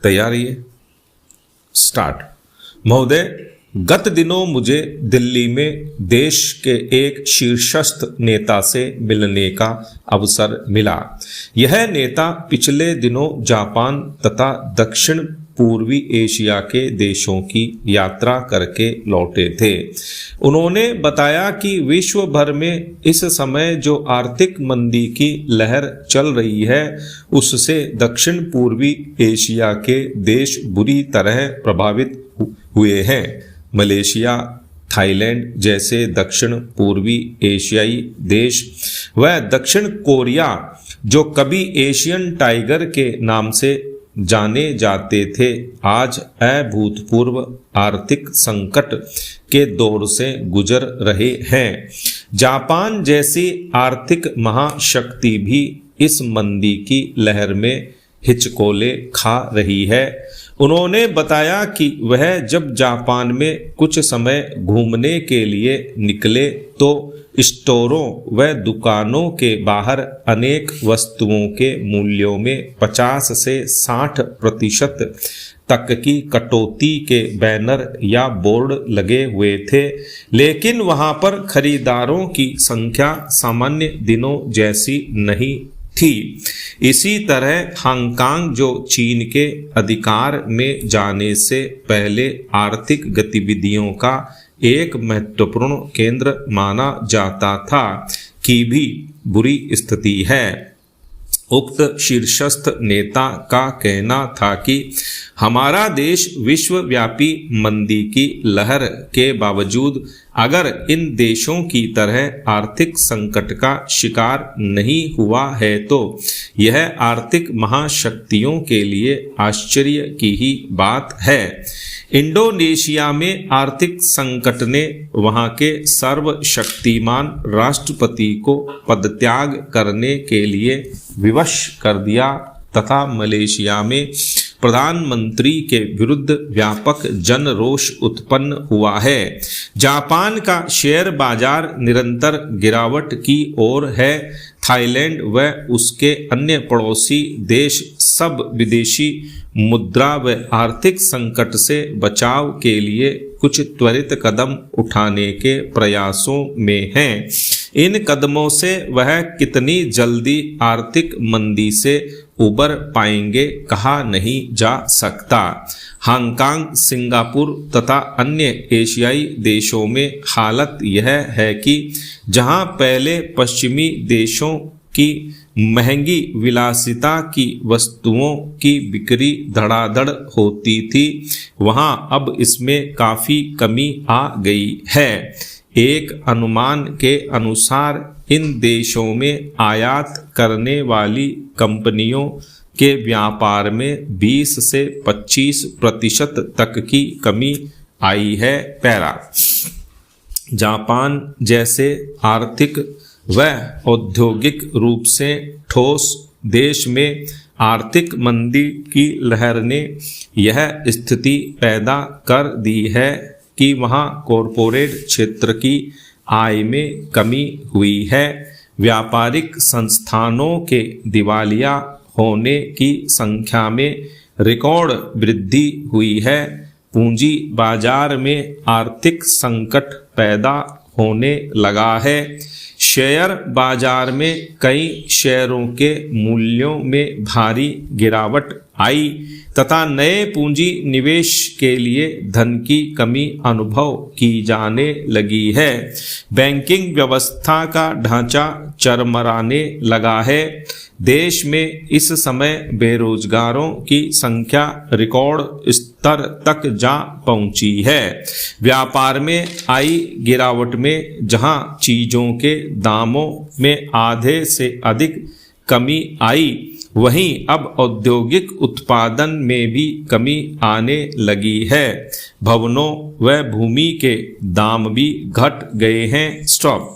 तैयार है? स्टार्ट। महोदय, गत दिनों मुझे दिल्ली में देश के एक शीर्षस्थ नेता से मिलने का अवसर मिला। यह नेता पिछले दिनों जापान तथा दक्षिण पूर्वी एशिया के देशों की यात्रा करके लौटे थे। उन्होंने बताया कि विश्व भर में इस समय जो आर्थिक मंदी की लहर चल रही है, उससे दक्षिण पूर्वी एशिया के देश बुरी तरह प्रभावित हुए हैं। मलेशिया, थाईलैंड जैसे दक्षिण पूर्वी एशियाई देश व दक्षिण कोरिया, जो कभी एशियन टाइगर के नाम से जाने जाते थे, आज अभूतपूर्व आर्थिक संकट के दौर से गुजर रहे हैं। जापान जैसी आर्थिक महाशक्ति भी इस मंदी की लहर में हिचकोले खा रही है। उन्होंने बताया कि वह जब जापान में कुछ समय घूमने के लिए निकले तो स्टोरों व दुकानों के बाहर अनेक वस्तुओं के मूल्यों में 50 से 60% तक की कटौती के बैनर या बोर्ड लगे हुए थे, लेकिन वहां पर खरीदारों की संख्या सामान्य दिनों जैसी नहीं थी। इसी तरह हांगकांग, जो चीन के अधिकार में जाने से पहले आर्थिक गतिविधियों का एक महत्वपूर्ण केंद्र माना जाता था, की भी बुरी स्थिति है। उक्त शीर्षस्थ नेता का कहना था कि हमारा देश विश्वव्यापी मंदी की लहर के बावजूद अगर इन देशों की तरह आर्थिक संकट का शिकार नहीं हुआ है तो यह आर्थिक महाशक्तियों के लिए आश्चर्य की ही बात है। इंडोनेशिया में आर्थिक संकट ने वहां के सर्वशक्तिमान राष्ट्रपति को पदत्याग करने के लिए विवश कर दिया तथा मलेशिया में प्रधानमंत्री के विरुद्ध व्यापक जन रोष उत्पन्न हुआ है। जापान का शेयर बाजार निरंतर गिरावट की ओर है। थाईलैंड व उसके अन्य पड़ोसी देश सब विदेशी मुद्रा व आर्थिक संकट से बचाव के लिए कुछ त्वरित कदम उठाने के प्रयासों में हैं। इन कदमों से वह कितनी जल्दी आर्थिक मंदी से उबर पाएंगे कहा नहीं जा सकता। हांगकांग, सिंगापुर तथा अन्य एशियाई देशों में हालत यह है कि जहां पहले पश्चिमी देशों की महंगी विलासिता की वस्तुओं की बिक्री धड़ाधड़ होती थी, वहां अब इसमें काफी कमी आ गई है। एक अनुमान के अनुसार इन देशों में आयात करने वाली कंपनियों के व्यापार में 20 से 25% तक की कमी आई है। पैरा। जापान जैसे आर्थिक व औद्योगिक रूप से ठोस देश में आर्थिक मंदी की लहर ने यह स्थिति पैदा कर दी है कि वहां कॉरपोरेट क्षेत्र की आय में कमी हुई है। व्यापारिक संस्थानों के दिवालिया होने की संख्या में रिकॉर्ड वृद्धि हुई है। पूंजी बाजार में आर्थिक संकट पैदा होने लगा है। शेयर बाजार में कई शेयरों के मूल्यों में भारी गिरावट आई तथा नए पूंजी निवेश के लिए धन की कमी अनुभव की जाने लगी है। बैंकिंग व्यवस्था का ढांचा चरमराने लगा है। देश में इस समय बेरोजगारों की संख्या रिकॉर्ड स्तर तक जा पहुंची है। व्यापार में आई गिरावट में जहां चीजों के दामों में आधे से अधिक कमी आई, वहीं अब औद्योगिक उत्पादन में भी कमी आने लगी है। भवनों व भूमि के दाम भी घट गए हैं। स्टॉप।